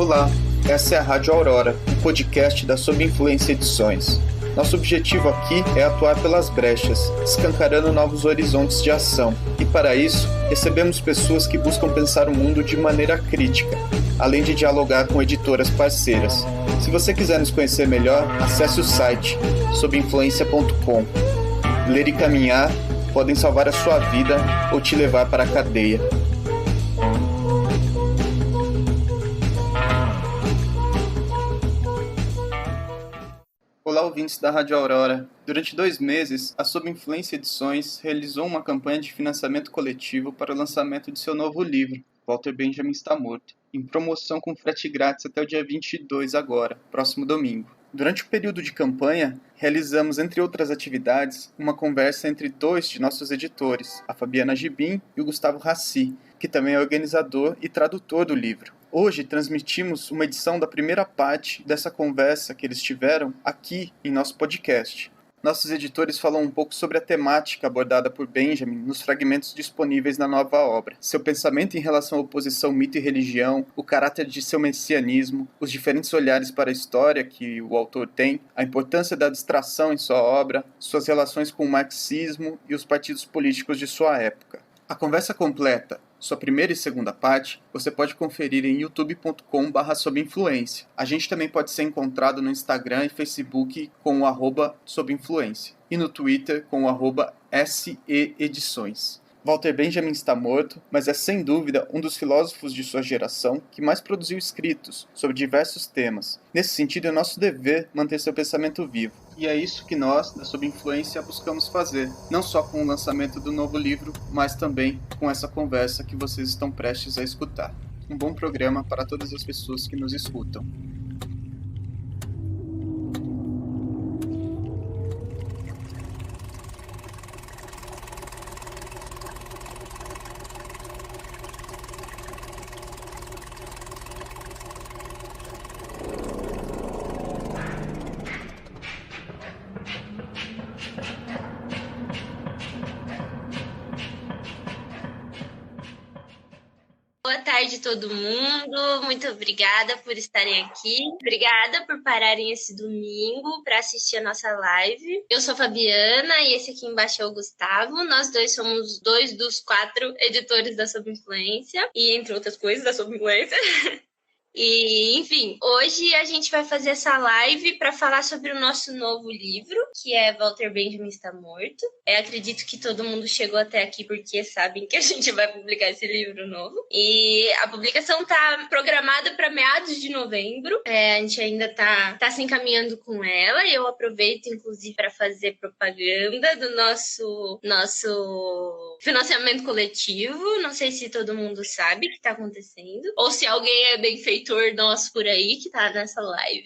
Olá, essa é a Rádio Aurora, o podcast da Sob Influência Edições. Nosso objetivo aqui é atuar pelas brechas, escancarando novos horizontes de ação. E para isso, recebemos pessoas que buscam pensar o mundo de maneira crítica, além de dialogar com editoras parceiras. Se você quiser nos conhecer melhor, acesse o site sobinfluencia.com. Ler e caminhar podem salvar a sua vida ou te levar para a cadeia. Olá, ouvintes da Rádio Aurora. Durante 2 meses, a Sob Influência Edições realizou uma campanha de financiamento coletivo para o lançamento de seu novo livro, Walter Benjamin Está Morto, em promoção com frete grátis até o dia 22 agora, próximo domingo. Durante o período de campanha, realizamos, entre outras atividades, uma conversa entre 2 de nossos editores, a Fabiana Gibim e o Gustavo Rassi, que também é organizador e tradutor do livro. Hoje transmitimos uma edição da primeira parte dessa conversa que eles tiveram aqui em nosso podcast. Nossos editores falam um pouco sobre a temática abordada por Benjamin nos fragmentos disponíveis na nova obra, seu pensamento em relação à oposição mito e religião, o caráter de seu messianismo, os diferentes olhares para a história que o autor tem, a importância da abstração em sua obra, suas relações com o marxismo e os partidos políticos de sua época. A conversa completa, sua primeira e segunda parte, você pode conferir em youtube.com/sobinfluência. A gente também pode ser encontrado no Instagram e Facebook com o @sobinfluência e no Twitter com o @SEEdições. Walter Benjamin está morto, mas é sem dúvida um dos filósofos de sua geração que mais produziu escritos sobre diversos temas. Nesse sentido, é nosso dever manter seu pensamento vivo. E é isso que nós, da Sob Influência, buscamos fazer, não só com o lançamento do novo livro, mas também com essa conversa que vocês estão prestes a escutar. Um bom programa para todas as pessoas que nos escutam. Boa tarde, todo mundo. Muito obrigada por estarem aqui. Obrigada por pararem esse domingo para assistir a nossa live. Eu sou a Fabiana e esse aqui embaixo é o Gustavo. Nós dois somos 2 dos 4 editores da Sob Influência e, entre outras coisas, da Sob Influência. E, enfim, hoje a gente vai fazer essa live para falar sobre o nosso novo livro, que é Walter Benjamin Está Morto. Acredito que todo mundo chegou até aqui porque sabem que a gente vai publicar esse livro novo. E a publicação está programada para meados de novembro. A gente ainda está se encaminhando com ela. E eu aproveito, inclusive, para fazer propaganda do nosso financiamento coletivo. Não sei se todo mundo sabe o que está acontecendo, ou se alguém é benfeitor nosso por aí que tá nessa live.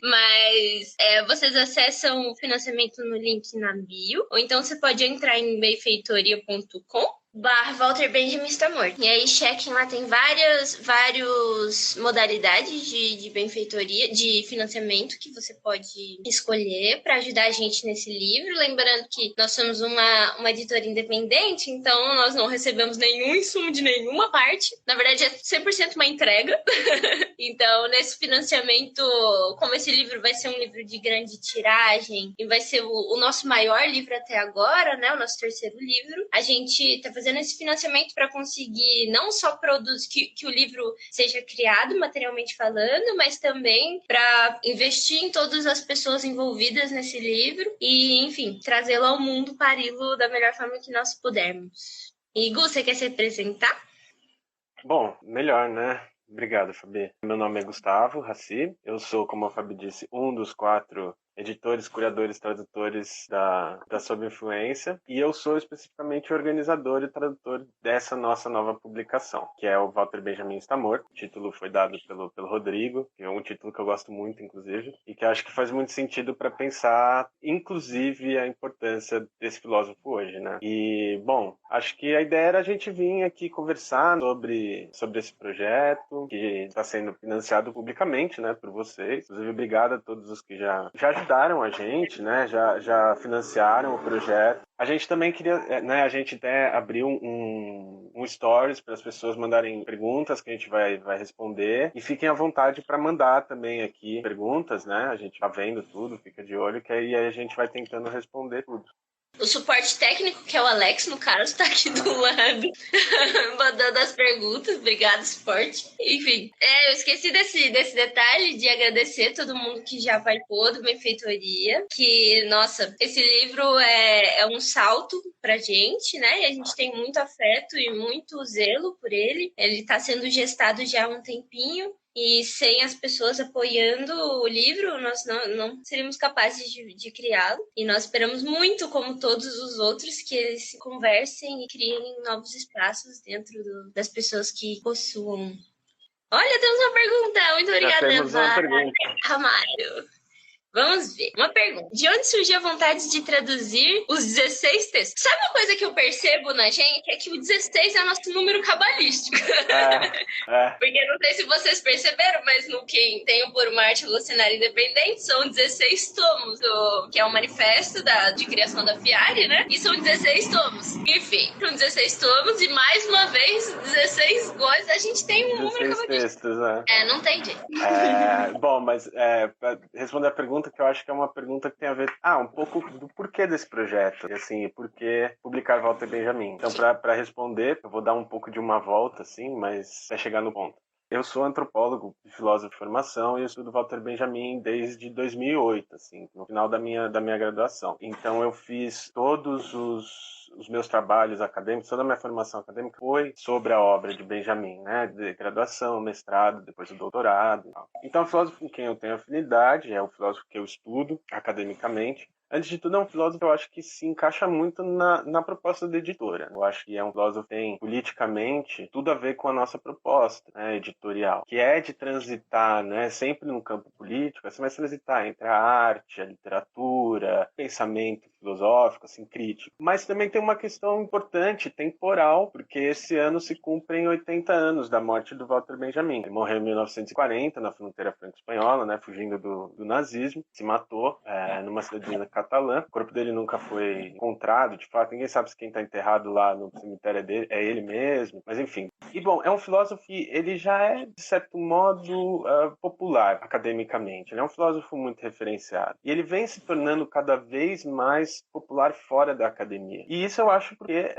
Mas vocês acessam o financiamento no link na bio, ou então você pode entrar em benfeitoria.com/Walter Benjamin Está Morto. E aí chequem lá, tem várias modalidades de benfeitoria, de financiamento que você pode escolher para ajudar a gente nesse livro. Lembrando que nós somos uma editora independente, então nós não recebemos nenhum insumo de nenhuma parte. Na verdade, é 100% uma entrega. Então, nesse financiamento, como esse livro vai ser um livro de grande tiragem e vai ser o nosso maior livro até agora, né, o nosso terceiro livro, a gente tá fazendo esse financiamento para conseguir não só produzir que o livro seja criado materialmente falando, mas também para investir em todas as pessoas envolvidas nesse livro e, enfim, trazê-lo ao mundo, pari-lo da melhor forma que nós pudermos. E Gu, você quer se apresentar? Bom, melhor, né? Obrigado, Fabi. Meu nome é Gustavo Rassi. Eu sou, como a Fabi disse, um dos 4 editores, curadores, tradutores da Sob Influência, e eu sou especificamente organizador e tradutor dessa nossa nova publicação, que é o Walter Benjamin Está Morto. O título foi dado pelo Rodrigo, que é um título que eu gosto muito, inclusive, e que acho que faz muito sentido para pensar, inclusive, a importância desse filósofo hoje, né? E, bom, acho que a ideia era a gente vir aqui conversar sobre esse projeto, que está sendo financiado publicamente, né, por vocês. Inclusive, obrigado a todos os que já ajudaram ajudaram a gente, né? Já financiaram o projeto. A gente também queria, né? A gente até abriu um stories para as pessoas mandarem perguntas que a gente vai responder. E fiquem à vontade para mandar também aqui perguntas, né? A gente tá vendo tudo, fica de olho, que aí a gente vai tentando responder tudo. O suporte técnico, que é o Alex, no caso, tá aqui do lado, mandando as perguntas. Obrigado, suporte. Enfim, eu esqueci desse detalhe de agradecer todo mundo que já participou do Benfeitoria. Que, nossa, esse livro é um salto pra gente, né? E a gente tem muito afeto e muito zelo por ele. Ele tá sendo gestado já há um tempinho. E sem as pessoas apoiando o livro, nós não seríamos capazes de criá-lo. E nós esperamos muito, como todos os outros, que eles conversem e criem novos espaços dentro das pessoas que possuam. Olha, temos uma pergunta. Muito obrigada, temos uma pergunta. Ramalho. Vamos ver. Uma pergunta. De onde surgiu a vontade de traduzir os 16 textos? Sabe uma coisa que eu percebo na gente? É que o 16 é o nosso número cabalístico. Porque não sei se vocês perceberam, mas no Quem Tenho por uma Arte Revolucionária Independente são 16 tomos, que é o manifesto de criação da FIARE, né? E são 16 tomos. Enfim, são 16 tomos e mais uma vez 16 coisas. A gente tem um número cabalístico. Textos, né? Não tem jeito. Bom, mas para responder a pergunta, que eu acho que é uma pergunta que tem a ver um pouco do porquê desse projeto, e assim, por que publicar Walter Benjamin. Então, para responder, eu vou dar um pouco de uma volta, assim, mas vai chegar no ponto. Eu sou antropólogo e filósofo de formação e eu estudo Walter Benjamin desde 2008, assim, no final da minha graduação. Então, eu fiz todos os meus trabalhos acadêmicos, toda a minha formação acadêmica foi sobre a obra de Benjamin, né? De graduação, mestrado, depois o doutorado. Então, o filósofo com quem eu tenho afinidade é o filósofo que eu estudo academicamente. Antes de tudo, é um filósofo que eu acho que se encaixa muito na proposta da editora. Eu acho que é um filósofo que tem, politicamente, tudo a ver com a nossa proposta, né, editorial, que é de transitar, né, sempre no campo político, assim, mas transitar entre a arte, a literatura, o pensamento filosófico, assim, crítico. Mas também tem uma questão importante, temporal, porque esse ano se cumprem 80 anos da morte do Walter Benjamin. Ele morreu em 1940, na fronteira franco-espanhola, né, fugindo do nazismo, se matou numa cidadezinha catalã. O corpo dele nunca foi encontrado, de fato, ninguém sabe se quem está enterrado lá no cemitério é ele mesmo, mas enfim. E bom, é um filósofo que ele já é, de certo modo, popular academicamente. Ele é um filósofo muito referenciado. E ele vem se tornando cada vez mais popular fora da academia. E isso eu acho porque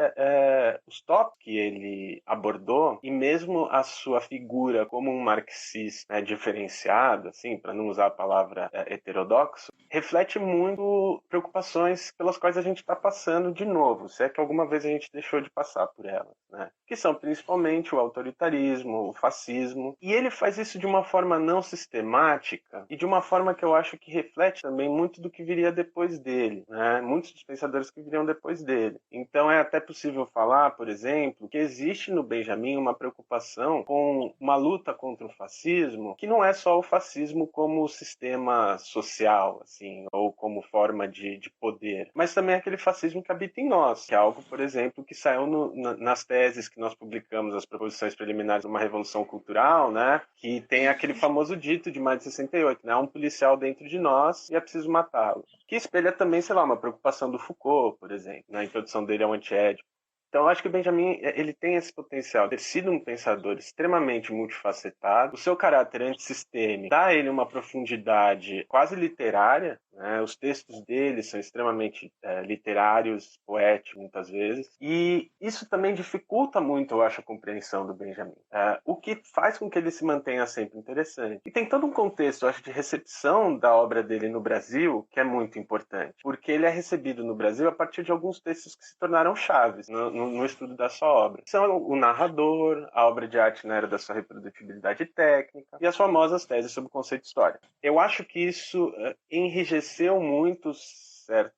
os tópicos que ele abordou, e mesmo a sua figura como um marxista, né, diferenciado, assim, para não usar a palavra heterodoxo, reflete muito preocupações pelas quais a gente está passando de novo, se é que alguma vez a gente deixou de passar por elas, né? Que são principalmente o autoritarismo, o fascismo, e ele faz isso de uma forma não sistemática e de uma forma que eu acho que reflete também muito do que viria depois dele, né? Muitos dos pensadores que viriam depois dele. Então é até possível falar, por exemplo, que existe no Benjamin uma preocupação com uma luta contra o fascismo, que não é só o fascismo como sistema social, assim, ou como forma de poder, mas também aquele fascismo que habita em nós, que é algo, por exemplo, que saiu nas teses que nós publicamos, as proposições preliminares de uma revolução cultural, né, que tem aquele famoso dito de maio de 68, né, há um policial dentro de nós e é preciso matá-lo, que espelha também, sei lá, uma preocupação do Foucault, por exemplo, na introdução dele ao Antiédipo. Então, eu acho que o Benjamin ele tem esse potencial de ter sido um pensador extremamente multifacetado. O seu caráter antissistêmico dá a ele uma profundidade quase literária, né? Os textos dele são extremamente literários, poéticos, muitas vezes. E isso também dificulta muito, eu acho, a compreensão do Benjamin. O que faz com que ele se mantenha sempre interessante. E tem todo um contexto, eu acho, de recepção da obra dele no Brasil, que é muito importante. Porque ele é recebido no Brasil a partir de alguns textos que se tornaram chaves no estudo da sua obra. São o narrador, a obra de arte na era da sua reprodutibilidade técnica e as famosas teses sobre o conceito histórico. Eu acho que isso enrijeceu muito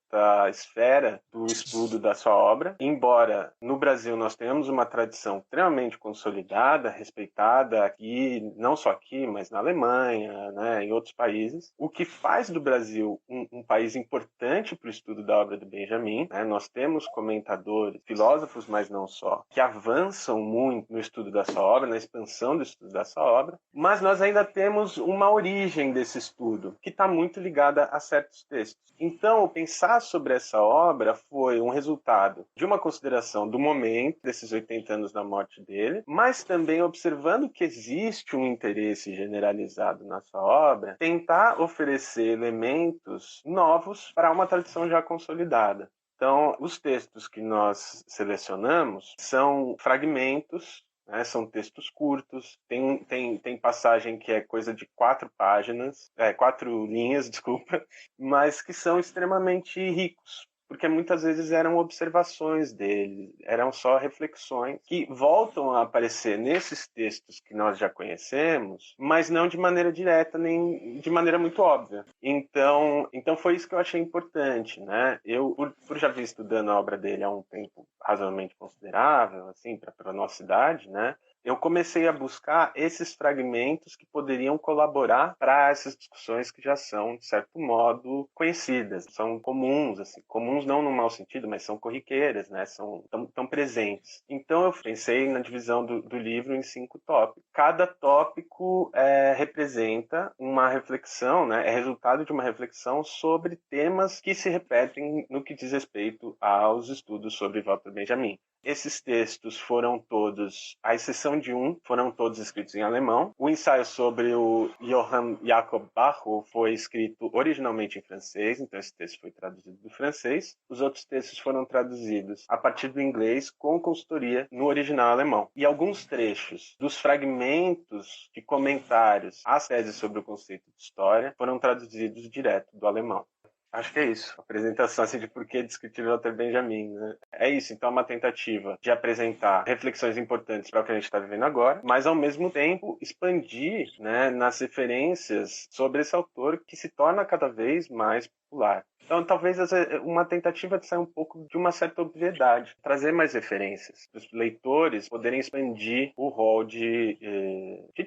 vasta esfera do estudo da sua obra. Embora no Brasil nós tenhamos uma tradição extremamente consolidada, respeitada aqui, não só aqui, mas na Alemanha, né, em outros países, o que faz do Brasil um país importante para o estudo da obra do Benjamin, né? Nós temos comentadores, filósofos, mas não só, que avançam muito no estudo da sua obra, na expansão do estudo da sua obra, mas nós ainda temos uma origem desse estudo, que está muito ligada a certos textos. Então, pensar sobre essa obra foi um resultado de uma consideração do momento, desses 80 anos da morte dele, mas também observando que existe um interesse generalizado na sua obra, tentar oferecer elementos novos para uma tradição já consolidada. Então, os textos que nós selecionamos são fragmentos, né, são textos curtos, tem passagem que é coisa de 4 páginas, 4 linhas, desculpa, mas que são extremamente ricos, porque muitas vezes eram observações dele, eram só reflexões que voltam a aparecer nesses textos que nós já conhecemos, mas não de maneira direta nem de maneira muito óbvia. Então foi isso que eu achei importante, né? Eu, por já vir estudando a obra dele há um tempo razoavelmente considerável, assim, para a nossa idade, né? Eu comecei a buscar esses fragmentos que poderiam colaborar para essas discussões que já são, de certo modo, conhecidas, são comuns, assim, comuns não no mau sentido, mas são corriqueiras, né? São tão presentes. Então eu pensei na divisão do livro em 5 tópicos. Cada tópico representa uma reflexão, né? É resultado de uma reflexão sobre temas que se repetem no que diz respeito aos estudos sobre Walter Benjamin. Esses textos foram todos, à exceção de um, foram todos escritos em alemão. O ensaio sobre o Johann Jakob Barrow foi escrito originalmente em francês, então esse texto foi traduzido do francês. Os outros textos foram traduzidos a partir do inglês com consultoria no original alemão. E alguns trechos dos fragmentos de comentários às teses sobre o conceito de história foram traduzidos direto do alemão. Acho que é isso. A apresentação assim, de por que discutir Walter Benjamin. Né? É isso. Então, é uma tentativa de apresentar reflexões importantes para o que a gente está vivendo agora, mas, ao mesmo tempo, expandir, né, nas referências sobre esse autor que se torna cada vez mais popular. Então, talvez uma tentativa de sair um pouco de uma certa obviedade, trazer mais referências, para os leitores poderem expandir o rol de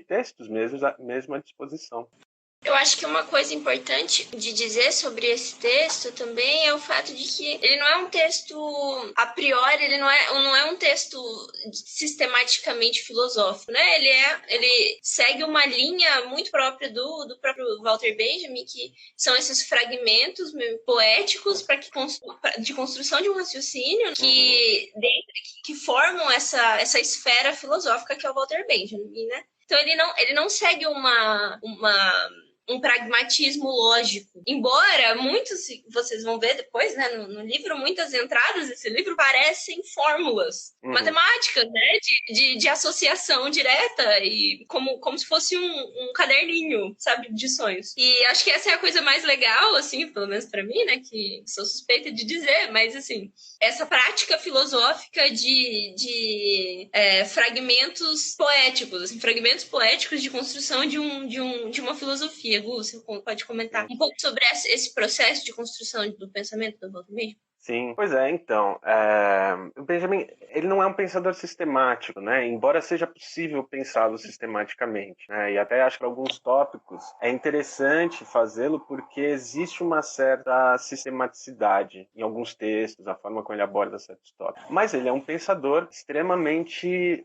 textos mesmo à disposição. Eu acho que uma coisa importante de dizer sobre esse texto também é o fato de que ele não é um texto, a priori, ele não é um texto sistematicamente filosófico, né? Ele segue uma linha muito própria do próprio Walter Benjamin, que são esses fragmentos poéticos de construção de um raciocínio que formam essa esfera filosófica que é o Walter Benjamin, né? Então ele não segue um pragmatismo lógico. Embora muitos, vocês vão ver depois, né, no livro, muitas entradas desse livro parecem fórmulas matemáticas, né, de associação direta e como se fosse um caderninho, sabe, de sonhos. E acho que essa é a coisa mais legal, assim, pelo menos para mim, né, que sou suspeita de dizer, mas, assim, essa prática filosófica de fragmentos poéticos, assim, fragmentos poéticos de construção de uma filosofia. Gu, você pode comentar um pouco sobre esse processo de construção do pensamento do Walter Benjamin? Sim, pois é, então, o Benjamin, ele não é um pensador sistemático, né, embora seja possível pensá-lo sistematicamente, né, e até acho que para alguns tópicos é interessante fazê-lo porque existe uma certa sistematicidade em alguns textos, a forma como ele aborda certos tópicos, mas ele é um pensador extremamente,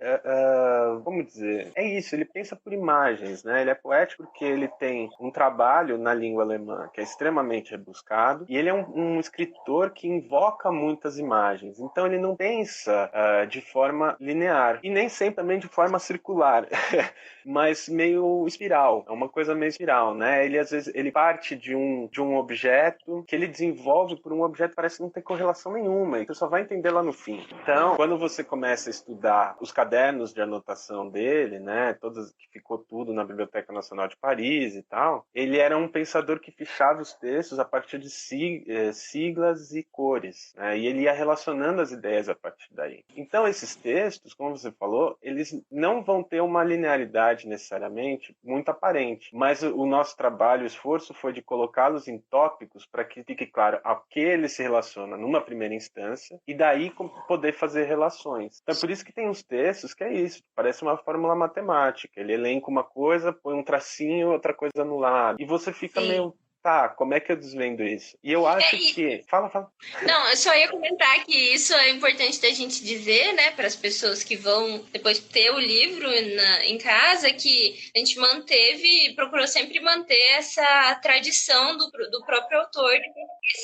como dizer, é isso, ele pensa por imagens, né, ele é poético porque ele tem um trabalho na língua alemã que é extremamente rebuscado, e ele é um escritor que invoca muitas imagens. Então ele não pensa de forma linear e nem sempre também de forma circular, mas meio espiral. É uma coisa meio espiral, né? Ele às vezes ele parte de um objeto que ele desenvolve por um objeto que parece não ter correlação nenhuma e você só vai entender lá no fim. Então, quando você começa a estudar os cadernos de anotação dele, né? Que ficou tudo na Biblioteca Nacional de Paris e tal, ele era um pensador que fichava os textos a partir de siglas e cores. Né? E ele ia relacionando as ideias a partir daí. Então, esses textos, como você falou, eles não vão ter uma linearidade verdade, necessariamente, muito aparente. Mas o nosso trabalho, o esforço foi de colocá-los em tópicos para que fique claro a que ele se relaciona numa primeira instância e daí poder fazer relações. Então, por isso que tem uns textos que é isso, parece uma fórmula matemática. Ele elenca uma coisa, põe um tracinho, outra coisa no lado. E você fica meio... Tá, como é que eu desvendo isso? E eu acho que... Fala. Não, eu só ia comentar que isso é importante da gente dizer, né, para as pessoas que vão depois ter o livro em casa, que a gente procurou sempre manter essa tradição do próprio autor.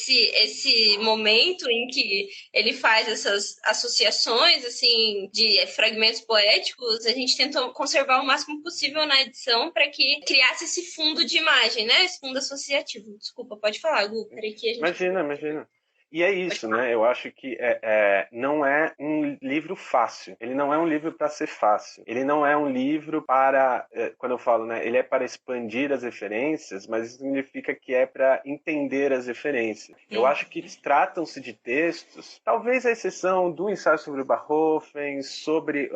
Esse momento em que ele faz essas associações, assim, de fragmentos poéticos, a gente tentou conservar o máximo possível na edição para que criasse esse fundo de imagem, né, esse fundo associativo. Desculpa, pode falar, Gu. Peraí que a gente... Imagina. E é isso, né? Eu acho que não é um livro fácil. Ele não é um livro para ser fácil. Ele não é um livro para, quando eu falo, né? Ele é para expandir as referências, mas isso significa que é para entender as referências. Eu acho que tratam-se de textos, talvez a exceção do ensaio sobre o Bachofen, sobre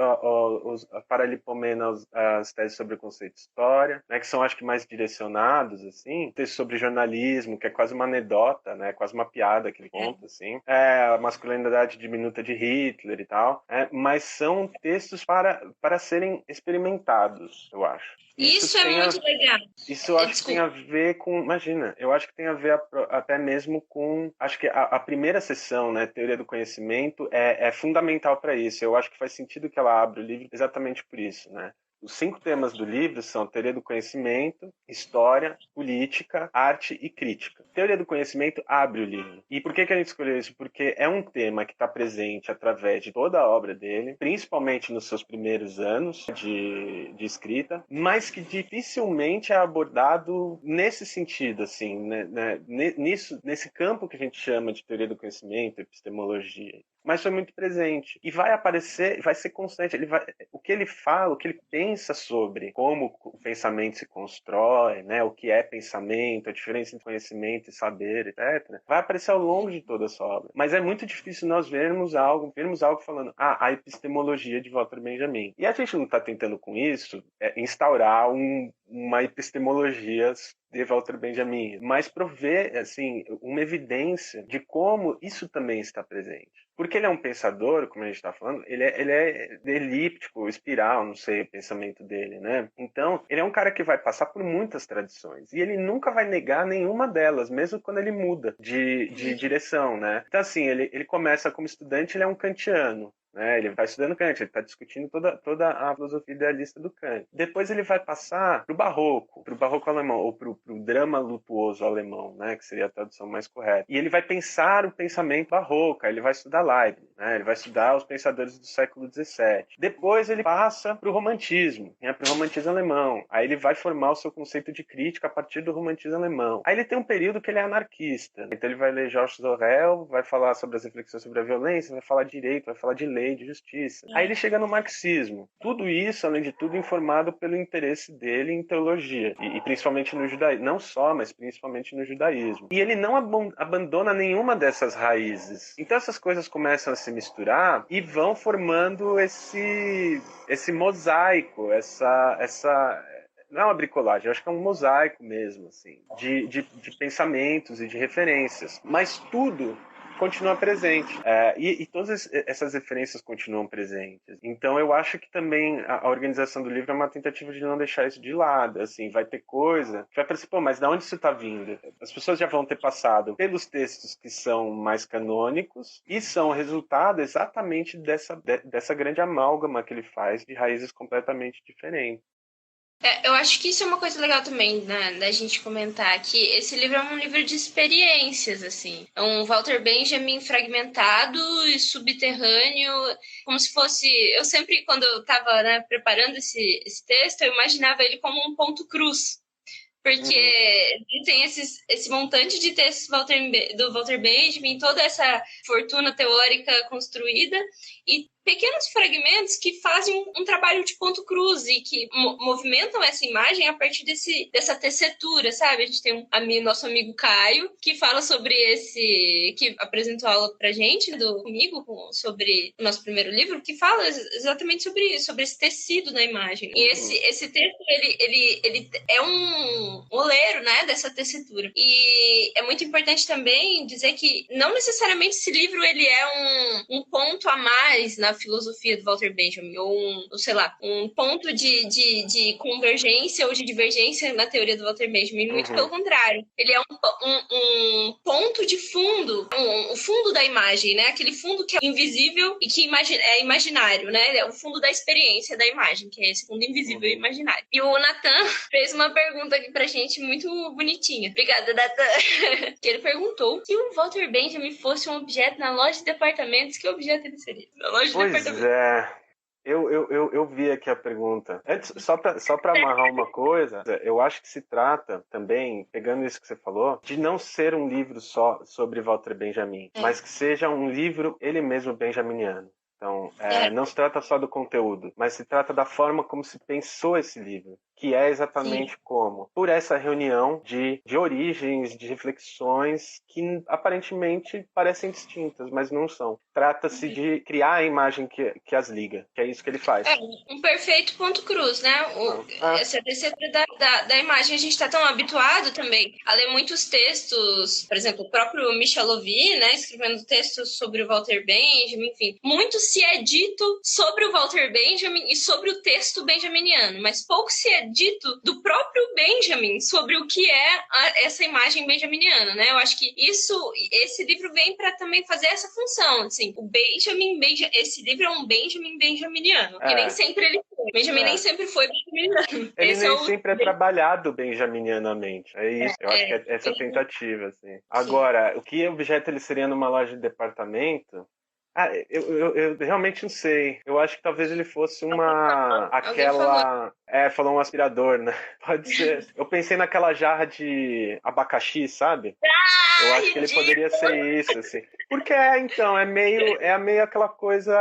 os Paralipomenos, as teses sobre o conceito de história, né? Que são, acho que, mais direcionados, assim. Textos sobre jornalismo, que é quase uma anedota, né? Quase uma piada que ele conta. Assim, a masculinidade diminuta de Hitler e tal, mas são textos para serem experimentados, eu acho. Isso é muito legal. Isso eu acho que tem a ver com... Imagina, eu acho que tem a ver até mesmo com... Acho que a primeira sessão, né, Teoria do Conhecimento, é fundamental para isso. Eu acho que faz sentido que ela abra o livro exatamente por isso, né? Os 5 temas do livro são teoria do conhecimento, história, política, arte e crítica. Teoria do conhecimento abre o livro. E por que a gente escolheu isso? Porque é um tema que está presente através de toda a obra dele, principalmente nos seus primeiros anos de escrita, mas que dificilmente é abordado nesse sentido, assim, né, nesse campo que a gente chama de teoria do conhecimento, epistemologia. Mas foi muito presente. E vai aparecer, vai ser constante. O que ele fala, o que ele pensa sobre como o pensamento se constrói, né, o que é pensamento, a diferença entre conhecimento e saber, etc., vai aparecer ao longo de toda a sua obra. Mas é muito difícil nós vermos algo falando, a epistemologia de Walter Benjamin. E a gente não está tentando com isso instaurar uma epistemologia de Walter Benjamin, mas prover, assim, uma evidência de como isso também está presente. Porque ele é um pensador, como a gente está falando, ele é elíptico, espiral, não sei o pensamento dele, né? Então, ele é um cara que vai passar por muitas tradições e ele nunca vai negar nenhuma delas, mesmo quando ele muda de direção, né? Então, assim, ele começa como estudante, ele é um kantiano. Ele vai estudando Kant, ele está discutindo toda a filosofia idealista do Kant. Depois ele vai passar para o barroco alemão, ou para o drama lutuoso alemão, né, que seria a tradução mais correta. E ele vai pensar o pensamento barroco, aí ele vai estudar Leibniz, né, ele vai estudar os pensadores do século XVII. Depois ele passa para o romantismo, para o romantismo alemão. Aí ele vai formar o seu conceito de crítica a partir do romantismo alemão. Aí ele tem um período que ele é anarquista. Então ele vai ler Georges Sorel, vai falar sobre as reflexões sobre a violência, vai falar de direito, vai falar de lei, de justiça. Aí ele chega no marxismo. Tudo isso, além de tudo, informado pelo interesse dele em teologia. E principalmente no judaísmo. Não só, mas principalmente no judaísmo. E ele não abandona nenhuma dessas raízes. Então essas coisas começam a se misturar e vão formando esse mosaico, essa não é uma bricolagem, eu acho que é um mosaico mesmo, assim, de pensamentos e de referências. Mas tudo continua presente. E todas essas referências continuam presentes. Então eu acho que também a organização do livro é uma tentativa de não deixar isso de lado. Assim, vai ter coisa que vai parecer, mas de onde isso está vindo? As pessoas já vão ter passado pelos textos que são mais canônicos e são resultado exatamente dessa grande amálgama que ele faz de raízes completamente diferentes. Eu acho que isso é uma coisa legal também, né, da gente comentar, que esse livro é um livro de experiências, assim. É um Walter Benjamin fragmentado e subterrâneo, como se fosse... Eu sempre, quando eu estava, né, preparando esse texto, eu imaginava ele como um ponto cruz. Porque tem esse montante de textos do Walter Benjamin, toda essa fortuna teórica construída, e pequenos fragmentos que fazem um trabalho de ponto cruz e que movimentam essa imagem a partir dessa tessitura, sabe? A gente tem nosso amigo Caio, que fala sobre que apresentou aula pra gente, comigo, sobre o nosso primeiro livro, que fala exatamente sobre isso, sobre esse tecido na imagem. E esse texto, ele é um oleiro, né, dessa tessitura. E é muito importante também dizer que não necessariamente esse livro ele é um ponto a mais na filosofia do Walter Benjamin, ou sei lá, um ponto de convergência ou de divergência na teoria do Walter Benjamin, muito pelo contrário. Ele é um ponto de fundo, o fundo da imagem, né? Aquele fundo que é invisível e que é imaginário, né? É o fundo da experiência da imagem, que é esse fundo invisível e imaginário. E o Nathan fez uma pergunta aqui pra gente muito bonitinha. Obrigada, Nathan. Que ele perguntou: se o Walter Benjamin fosse um objeto na loja de departamentos, que objeto ele seria? Na loja de Pois é. Eu vi aqui a pergunta. Antes, só para amarrar uma coisa, eu acho que se trata também, pegando isso que você falou, de não ser um livro só sobre Walter Benjamin, mas que seja um livro, ele mesmo, benjaminiano. Então, não se trata só do conteúdo, mas se trata da forma como se pensou esse livro, que é exatamente como? Por essa reunião de origens, de reflexões que aparentemente parecem distintas, mas não são. Trata-se de criar a imagem que as liga, que é isso que ele faz. Um perfeito ponto cruz, né? Essa tessitura da imagem. A gente está tão habituado também a ler muitos textos, por exemplo, o próprio Michel Lovy, né, escrevendo textos sobre o Walter Benjamin, enfim. Muito se é dito sobre o Walter Benjamin e sobre o texto benjaminiano, mas pouco se é dito do próprio Benjamin sobre o que é essa imagem benjaminiana, né? Eu acho que esse livro vem para também fazer essa função, assim, o esse livro é um Benjamin benjaminiano, que nem sempre ele foi. Benjamin nem sempre foi benjaminiano. Ele nem sempre é trabalhado benjaminianamente. É isso, eu acho que é essa tentativa, assim. Agora, o que objeto ele seria numa loja de departamento? Eu realmente não sei. Eu acho que talvez ele fosse falou um aspirador, né? Pode ser. Eu pensei naquela jarra de abacaxi, sabe? Eu acho que ele poderia ser isso, assim. Porque então, é meio aquela coisa.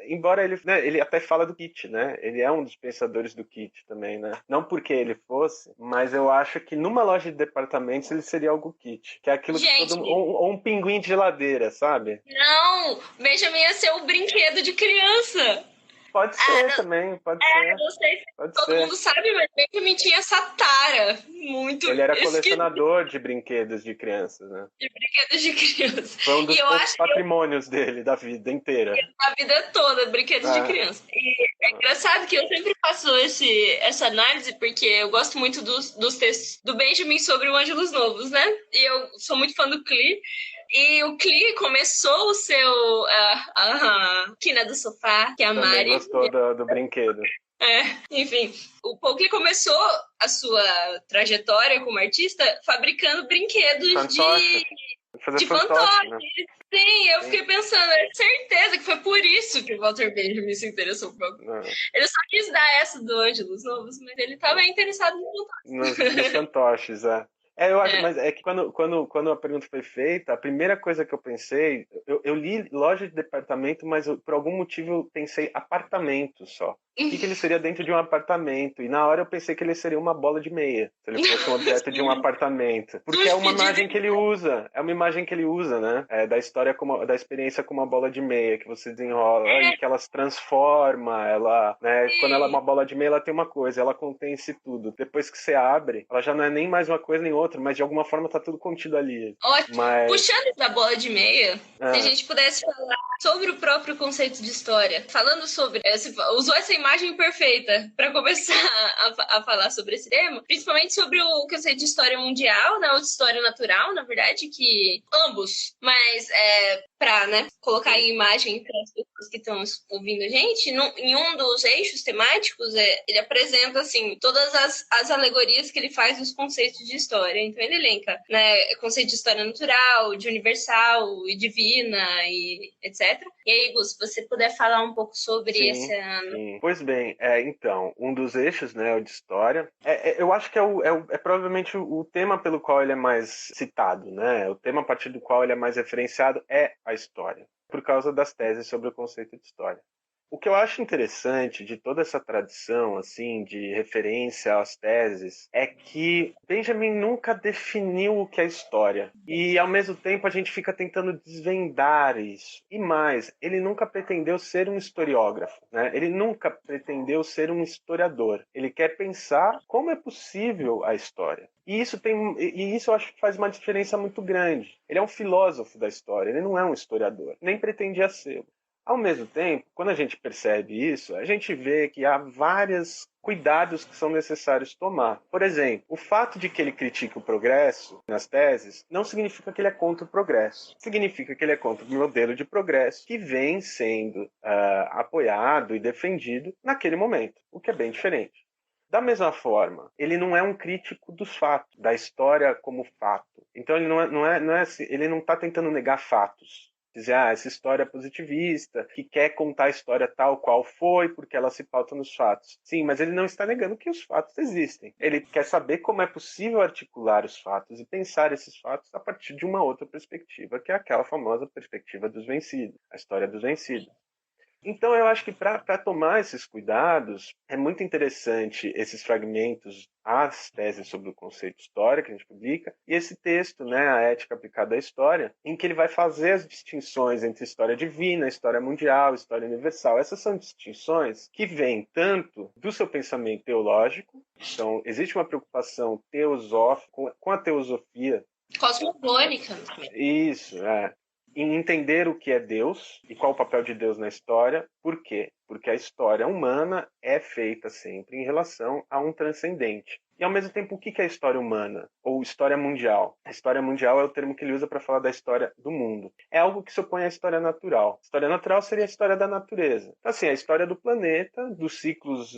Embora ele, né, ele até fala do kit, né? Ele é um dos pensadores do kit também, né? Não porque ele fosse, mas eu acho que numa loja de departamentos ele seria algo kit. Que é aquilo que ou um pinguim de geladeira, sabe? Não! Benjamin ia ser o brinquedo de criança. Pode ser também, pode ser. Não sei se todo mundo sabe, mas Benjamin tinha essa tara muito. Ele era colecionador de brinquedos de crianças, né? De brinquedos de criança. Foi um dos patrimônios dele, da vida inteira. A vida toda, brinquedos de criança. E é engraçado que eu sempre faço essa análise, porque eu gosto muito dos textos do Benjamin sobre o Ângelus Novus, né? E eu sou muito fã do Klee. E o Klee começou o seu a quina do sofá, que é a também Mari gostou do brinquedo. Enfim, o Paul Klee começou a sua trajetória como artista fabricando brinquedos de fantoche, né? Sim, eu fiquei pensando, é certeza que foi por isso que o Walter Benjamin se interessou por Ele só quis dar essa do Ângelus Novos, mas ele estava interessado nos fantoches, eu acho, mas é que quando a pergunta foi feita, a primeira coisa que eu pensei, eu li loja de departamento, mas por algum motivo eu pensei apartamento só. O que ele seria dentro de um apartamento? E na hora eu pensei que ele seria uma bola de meia, se ele fosse um objeto de um apartamento. Porque é uma imagem que ele usa, né? Da história, da experiência com uma bola de meia, que você desenrola, e que ela se transforma, né? Quando ela é uma bola de meia, ela tem uma coisa, ela contém isso tudo. Depois que você abre, ela já não é nem mais uma coisa nem outra, mas de alguma forma tá tudo contido ali. Ótimo. Puxando da bola de meia, se a gente pudesse falar sobre o próprio conceito de história, falando sobre, usou essa imagem perfeita para começar a falar sobre esse tema, principalmente sobre o conceito de história mundial, né, ou de história natural, na verdade, que ambos, mas para, né, colocar em imagem para as pessoas que estão ouvindo a gente, em um dos eixos temáticos, ele apresenta, assim, todas as alegorias que ele faz dos conceitos de história. Então ele elenca, né, conceito de história natural, de universal e divina e etc. etc. E aí, Gus, se você puder falar um pouco sobre esse ano. Sim. Pois bem, então, um dos eixos, né, o de história, eu acho que é provavelmente o tema pelo qual ele é mais citado, né? O tema a partir do qual ele é mais referenciado é a história, por causa das teses sobre o conceito de história. O que eu acho interessante de toda essa tradição, assim, de referência às teses, é que Benjamin nunca definiu o que é história. E, ao mesmo tempo, a gente fica tentando desvendar isso. E mais, ele nunca pretendeu ser um historiógrafo, né? Ele nunca pretendeu ser um historiador. Ele quer pensar como é possível a história. E isso eu acho que faz uma diferença muito grande. Ele é um filósofo da história, ele não é um historiador, nem pretendia ser. Ao mesmo tempo, quando a gente percebe isso, a gente vê que há vários cuidados que são necessários tomar. Por exemplo, o fato de que ele critique o progresso nas teses não significa que ele é contra o progresso. Significa que ele é contra o modelo de progresso que vem sendo apoiado e defendido naquele momento, o que é bem diferente. Da mesma forma, ele não é um crítico dos fatos, da história como fato. Então ele ele não está tentando negar fatos. Dizer, essa história é positivista, que quer contar a história tal qual foi, porque ela se pauta nos fatos. Sim, mas ele não está negando que os fatos existem. Ele quer saber como é possível articular os fatos e pensar esses fatos a partir de uma outra perspectiva, que é aquela famosa perspectiva dos vencidos, a história dos vencidos. Então, eu acho que para tomar esses cuidados, é muito interessante esses fragmentos, as teses sobre o conceito de história que a gente publica, e esse texto, né, A Ética Aplicada à História, em que ele vai fazer as distinções entre história divina, história mundial, história universal. Essas são distinções que vêm tanto do seu pensamento teológico, então existe uma preocupação teosófica com a teosofia. Cosmogônica. Isso, em entender o que é Deus e qual o papel de Deus na história. Por quê? Porque a história humana é feita sempre em relação a um transcendente. E, ao mesmo tempo, o que é a história humana? Ou história mundial? A história mundial é o termo que ele usa para falar da história do mundo. É algo que se opõe à história natural. A história natural seria a história da natureza. Então, assim, a história do planeta, dos ciclos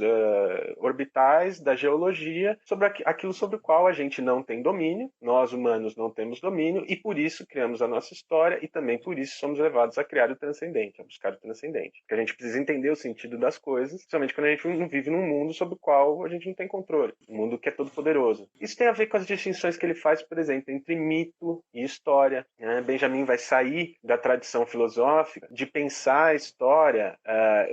orbitais, da geologia, sobre aquilo sobre o qual a gente não tem domínio, nós humanos não temos domínio, e por isso criamos a nossa história, e também por isso somos levados a criar o transcendente, a buscar o transcendente. Porque a gente precisa entender o sentido das coisas, principalmente quando a gente não vive num mundo sobre o qual a gente não tem controle. Um mundo que é todo poderoso. Isso tem a ver com as distinções que ele faz, por exemplo, entre mito e história. Né? Benjamin vai sair da tradição filosófica de pensar a história,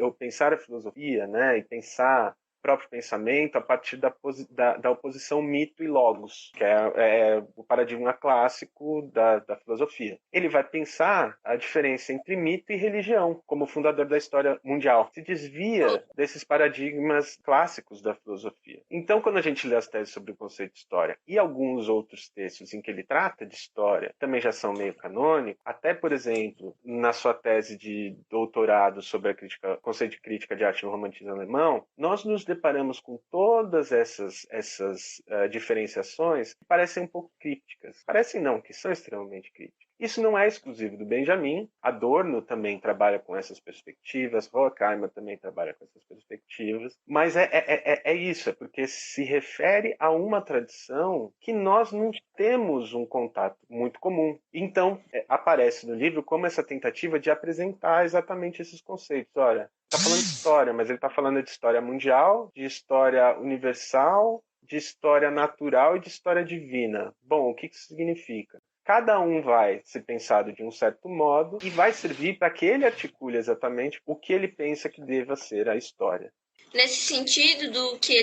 ou pensar a filosofia, né? E pensar próprio pensamento a partir da oposição mito e logos, que é o paradigma clássico da filosofia. Ele vai pensar a diferença entre mito e religião, como fundador da história mundial. Se desvia desses paradigmas clássicos da filosofia. Então, quando a gente lê as teses sobre o conceito de história e alguns outros textos em que ele trata de história, também já são meio canônicos, até, por exemplo, na sua tese de doutorado sobre o conceito de crítica de arte no romantismo alemão, nós nos deparamos com todas essas diferenciações que parecem um pouco crípticas. Parecem não, que são extremamente críticas. Isso não é exclusivo do Benjamin. Adorno também trabalha com essas perspectivas, Horkheimer também trabalha com essas perspectivas, mas é isso, é porque se refere a uma tradição que nós não temos um contato muito comum. Então, aparece no livro como essa tentativa de apresentar exatamente esses conceitos. Olha, está falando de história, mas ele está falando de história mundial, de história universal, de história natural e de história divina. Bom, o que isso significa? Cada um vai ser pensado de um certo modo e vai servir para que ele articule exatamente o que ele pensa que deva ser a história. Nesse sentido do que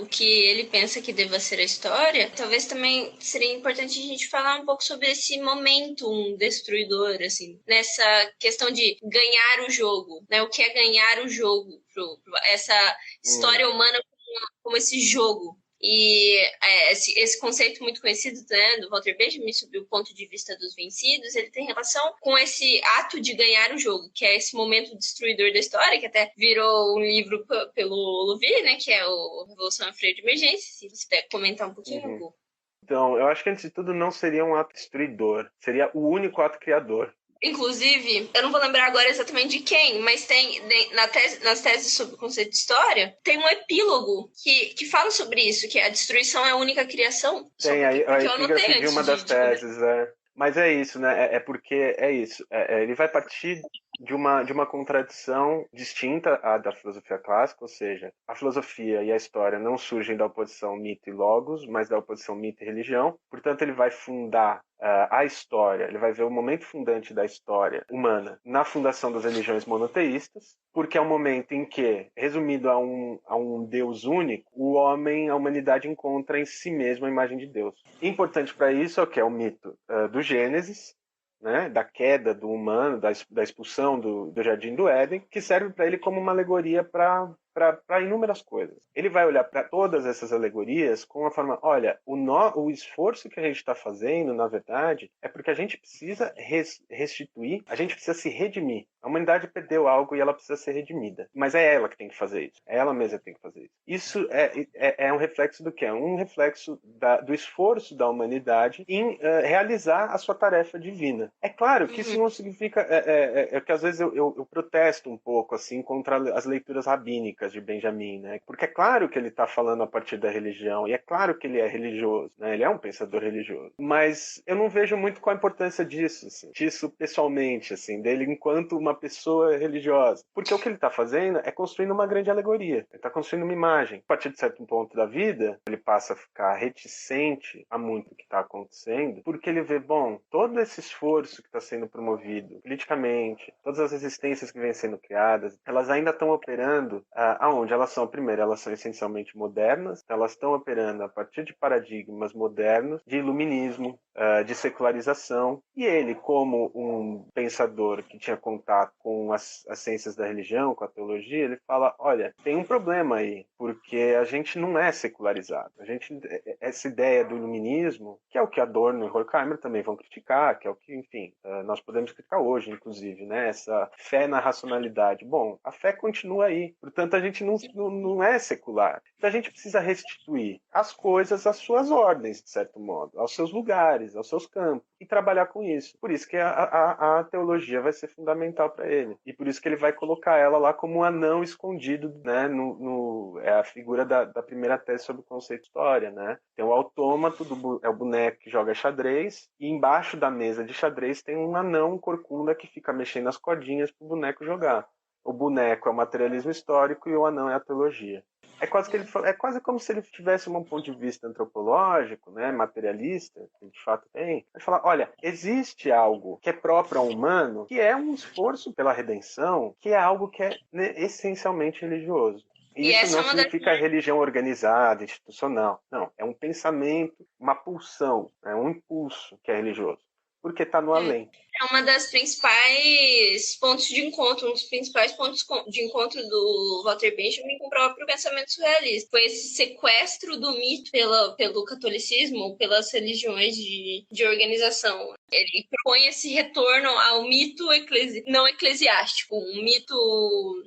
o que ele pensa que deva ser a história, talvez também seria importante a gente falar um pouco sobre esse momentum destruidor, assim, nessa questão de ganhar o jogo, né? O que é ganhar o jogo, essa história humana como esse jogo. E esse conceito muito conhecido, né, do Walter Benjamin sobre o ponto de vista dos vencidos, ele tem relação com esse ato de ganhar o jogo, que é esse momento destruidor da história, que até virou um livro pelo Louvier, né, que é o Revolução a Freio de Emergência. Se você puder comentar um pouquinho, Gu. Então, eu acho que antes de tudo não seria um ato destruidor, seria o único ato criador. Inclusive, eu não vou lembrar agora exatamente de quem, mas tem nas teses sobre o conceito de história, tem um epílogo que fala sobre isso, que a destruição é a única criação. Tem, a epígrafe de uma das teses, Mas é isso, né? É porque é isso. Ele vai partir de uma contradição distinta à da filosofia clássica, ou seja, a filosofia e a história não surgem da oposição mito e logos, mas da oposição mito e religião. Portanto, ele vai fundar a história, ele vai ver o momento fundante da história humana na fundação das religiões monoteístas, porque é um momento em que, resumido a um Deus único, o homem, a humanidade encontra em si mesmo a imagem de Deus. Importante para isso é o que é o mito do Gênesis, né, da queda do humano, da expulsão do Jardim do Éden, que serve para ele como uma alegoria para inúmeras coisas. Ele vai olhar para todas essas alegorias com a forma, olha, o esforço que a gente está fazendo, na verdade, é porque a gente precisa restituir, a gente precisa se redimir. A humanidade perdeu algo e ela precisa ser redimida. Mas é ela que tem que fazer isso. É ela mesma que tem que fazer isso. Isso é um reflexo do quê? É um reflexo do esforço da humanidade em realizar a sua tarefa divina. É claro que isso não significa... que às vezes eu protesto um pouco assim contra as leituras rabínicas de Benjamin, né? Porque é claro que ele está falando a partir da religião, e é claro que ele é religioso, né? Ele é um pensador religioso. Mas eu não vejo muito qual a importância disso, assim, disso pessoalmente, assim, dele enquanto uma pessoa religiosa. Porque o que ele está fazendo é construindo uma grande alegoria. Ele está construindo uma imagem. A partir de certo ponto da vida, ele passa a ficar reticente a muito o que está acontecendo, porque ele vê, bom, todo esse esforço que está sendo promovido politicamente, todas as resistências que vêm sendo criadas, elas ainda estão operando aonde elas são, primeiro, elas são essencialmente modernas, elas estão operando a partir de paradigmas modernos, de iluminismo, de secularização, e ele, como um pensador que tinha contato com as ciências da religião, com a teologia, ele fala, olha, tem um problema aí, porque a gente não é secularizado. Essa ideia do iluminismo, que é o que Adorno e Horkheimer também vão criticar, que é o que, enfim, nós podemos criticar hoje, inclusive, né? Essa fé na racionalidade. Bom, a fé continua aí, portanto a gente não é secular. Então a gente precisa restituir as coisas às suas ordens, de certo modo, aos seus lugares, aos seus campos, e trabalhar com isso. Por isso que a teologia vai ser fundamental para ele. E por isso que ele vai colocar ela lá como um anão escondido, né? É a figura da primeira tese sobre o conceito de história, né? Tem o autômato, é o boneco que joga xadrez, e embaixo da mesa de xadrez tem um anão corcunda que fica mexendo as cordinhas para o boneco jogar. O boneco é o materialismo histórico e o anão é a teologia. É quase como se ele tivesse um ponto de vista antropológico, né, materialista, que de fato tem. Ele fala, olha, existe algo que é próprio ao humano, que é um esforço pela redenção, que é algo que é, né, essencialmente religioso. E isso não significa religião organizada, institucional. Não, é um pensamento, uma pulsão, é um impulso que é religioso. Porque está no além. É uma das principais pontos de encontro, um dos principais pontos de encontro do Walter Benjamin com o próprio pensamento surrealista. Foi esse sequestro do mito pelo catolicismo, pelas religiões de organização. Ele propõe esse retorno ao mito não eclesiástico, um mito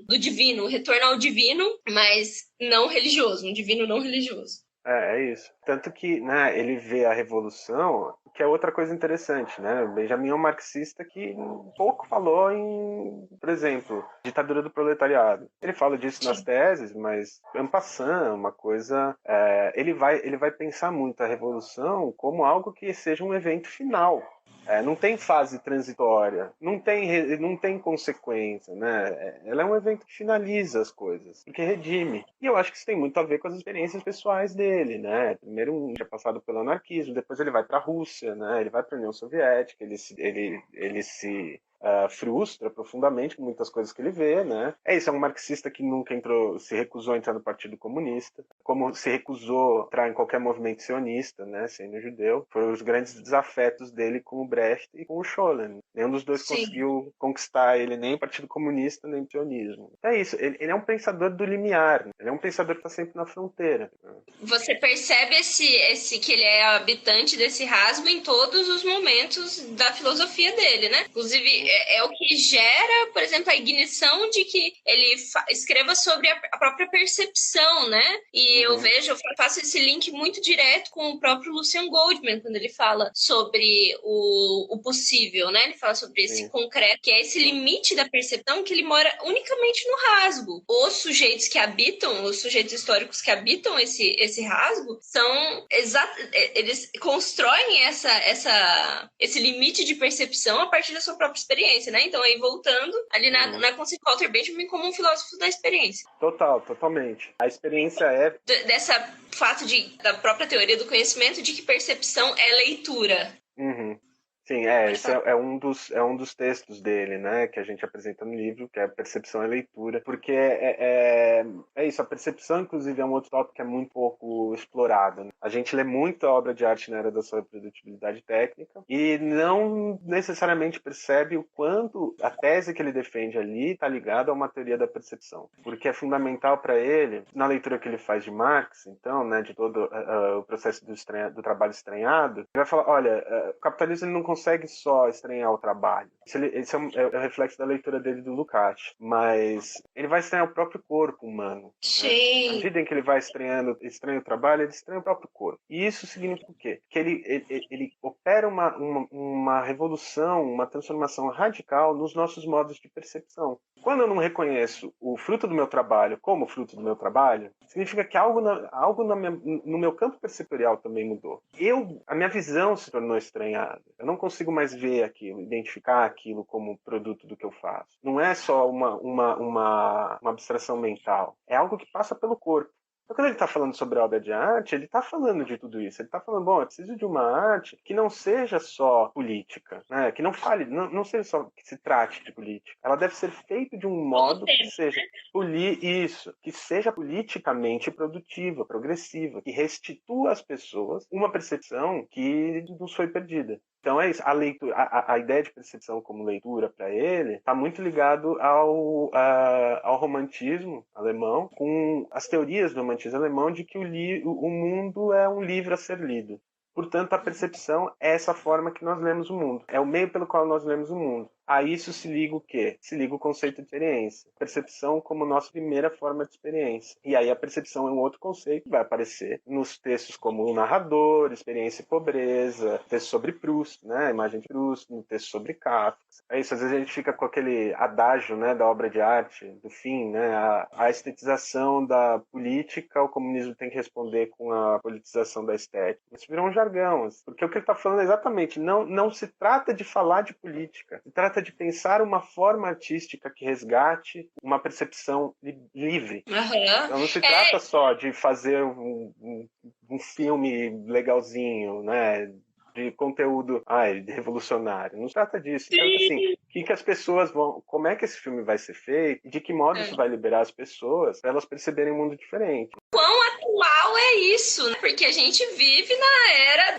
do divino, um retorno ao divino, mas não religioso, um divino não religioso. É isso. Tanto que, né, ele vê a revolução, que é outra coisa interessante, né? Benjamin é um marxista que pouco falou em, por exemplo, ditadura do proletariado. Ele fala disso nas teses, mas en passant, uma coisa... ele vai pensar muito a revolução como algo que seja um evento final. Não tem fase transitória, não tem consequência, né? Ela é um evento que finaliza as coisas, porque redime. E eu acho que isso tem muito a ver com as experiências pessoais dele, né? Primeiro um já passado pelo anarquismo, depois ele vai para a Rússia, né? Ele vai para a União Soviética, ele se frustra profundamente com muitas coisas que ele vê, né? É um marxista que nunca se recusou a entrar no Partido Comunista, como se recusou a entrar em qualquer movimento sionista, né? Sendo judeu. Foram os grandes desafetos dele com o Brecht e com o Scholem. Nenhum dos dois conseguiu conquistar ele, nem o Partido Comunista, nem o sionismo. É isso, ele é um pensador do limiar, né? Ele é um pensador que está sempre na fronteira. Você percebe que ele é habitante desse rasgo em todos os momentos da filosofia dele, né? Inclusive, é o que gera, por exemplo, a ignição de que ele escreva sobre a própria percepção, né? E eu faço esse link muito direto com o próprio Lucian Goldman, quando ele fala sobre o possível, né? Ele fala sobre esse concreto, que é esse limite da percepção que ele mora unicamente no rasgo. Os sujeitos que habitam, os sujeitos históricos que habitam esse rasgo, são eles constroem esse limite de percepção a partir da sua própria experiência, né? Então, aí voltando ali na conceito de Walter Benjamin como um filósofo da experiência. Totalmente. A experiência é... Dessa fato da própria teoria do conhecimento de que percepção é leitura. Sim, esse é um dos textos dele, né, que a gente apresenta no livro, que é a percepção e leitura, porque é isso, a percepção, inclusive, é um outro tópico que é muito pouco explorado, né? A gente lê muita obra de arte na era da sua produtividade técnica e não necessariamente percebe o quanto a tese que ele defende ali está ligada a uma teoria da percepção, porque é fundamental para ele, na leitura que ele faz de Marx, então, né, de todo o processo do trabalho estranhado, ele vai falar, olha, o capitalismo ele não consegue só estranhar o trabalho. Esse é o reflexo da leitura dele do Lukács. Mas ele vai estranhar o próprio corpo humano. Sim. Né? À medida em que ele vai estranha o trabalho, ele estranha o próprio corpo. E isso significa o quê? Que ele opera uma revolução, uma transformação radical nos nossos modos de percepção. Quando eu não reconheço o fruto do meu trabalho como fruto do meu trabalho, significa que algo no meu campo perceptorial também mudou. A minha visão se tornou estranhada. Eu não consigo mais ver aquilo, identificar aquilo como produto do que eu faço. Não é só uma abstração mental. É algo que passa pelo corpo. Então, quando ele está falando sobre a obra de arte, ele está falando de tudo isso. Ele está falando, bom, eu preciso de uma arte que não seja só política, né? Que não fale, não seja só que se trate de política. Ela deve ser feita de um modo que seja que seja politicamente produtiva, progressiva, que restitua às pessoas uma percepção que nos foi perdida. Então é isso, a leitura, a ideia de percepção como leitura para ele está muito ligado ao romantismo alemão, com as teorias do romantismo alemão de que o mundo é um livro a ser lido. Portanto, a percepção é essa forma que nós lemos o mundo. É o meio pelo qual nós lemos o mundo. A isso se liga o quê? Se liga o conceito de experiência. Percepção como nossa primeira forma de experiência. E aí a percepção é um outro conceito que vai aparecer nos textos como o narrador, experiência e pobreza, texto sobre Proust, né? A imagem de Proust, no texto sobre Kafka. É isso, às vezes a gente fica com aquele adágio, né, da obra de arte, do fim, né? A estetização da política, o comunismo tem que responder com a politização da estética. Isso virou um jargão, porque o que ele está falando é exatamente, não se trata de falar de política, se trata de pensar uma forma artística que resgate uma percepção livre. Então não se trata só de fazer um filme legalzinho, né, de conteúdo revolucionário. Não se trata disso. Se trata assim, que as pessoas vão... Como é que esse filme vai ser feito e de que modo isso vai liberar as pessoas para elas perceberem um mundo diferente. Quão atual é isso, né? Porque a gente vive na era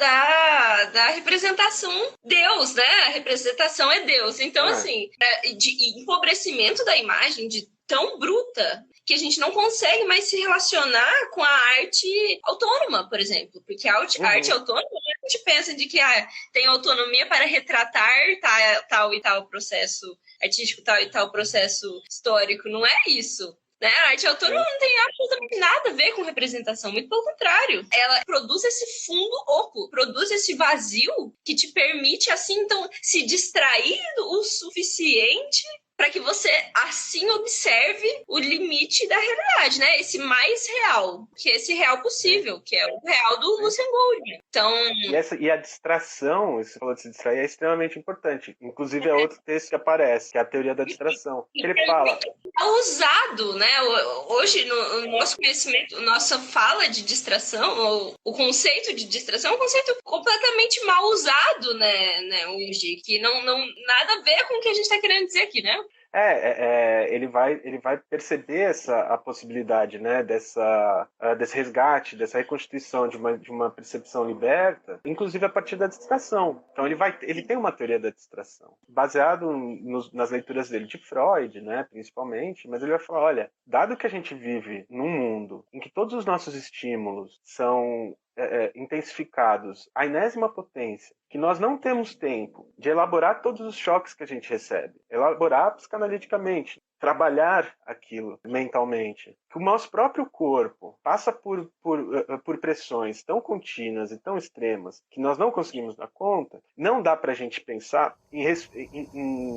da representação Deus, né? A representação é Deus. Então, assim, de empobrecimento da imagem, de tão bruta, que a gente não consegue mais se relacionar com a arte autônoma, por exemplo. Porque a arte autônoma, a gente pensa de que tem autonomia para retratar tal e tal processo artístico, tal e tal processo histórico. Não é isso. Né? A arte autônoma não tem absolutamente nada a ver com representação, muito pelo contrário. Ela produz esse fundo oco, produz esse vazio que te permite, assim, então, se distrair o suficiente para que você, assim, observe o limite da realidade, né? Esse mais real, que é esse real possível, que é o real do Lucian Goldman. Então... E a distração, você falou de se distrair, é extremamente importante. Inclusive, é outro texto que aparece, que é a teoria da distração. Ele fala... É usado, né? Hoje, no nosso conhecimento, nossa fala de distração, ou o conceito de distração é um conceito completamente mal usado, né, hoje, que não nada a ver com o que a gente está querendo dizer aqui, né? Ele vai perceber a possibilidade, né, desse resgate, dessa reconstituição de uma percepção liberta, inclusive a partir da distração. Então ele tem uma teoria da distração, baseado nas leituras dele de Freud, né, principalmente, mas ele vai falar, olha, dado que a gente vive num mundo em que todos os nossos estímulos são intensificados à enésima potência, que nós não temos tempo de elaborar todos os choques que a gente recebe, elaborar psicanaliticamente, trabalhar aquilo mentalmente, que o nosso próprio corpo passa por pressões tão contínuas e tão extremas que nós não conseguimos dar conta, não dá para a gente pensar em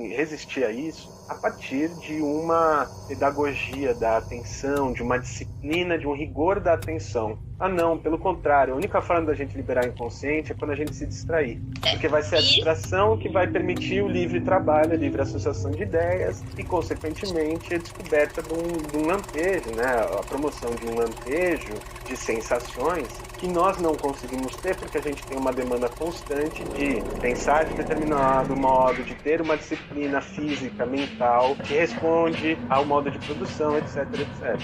resistir a isso a partir de uma pedagogia da atenção, de uma disciplina, de um rigor da atenção. Ah, não, pelo contrário, a única forma da gente liberar o inconsciente é quando a gente se distrair. Porque vai ser a distração que vai permitir o livre trabalho, a livre associação de ideias e, consequentemente, a descoberta de um lampejo, né? A promoção de um lampejo de sensações que nós não conseguimos ter porque a gente tem uma demanda constante de pensar de determinado modo, de ter uma disciplina física, mental, que responde ao modo de produção, etc, etc.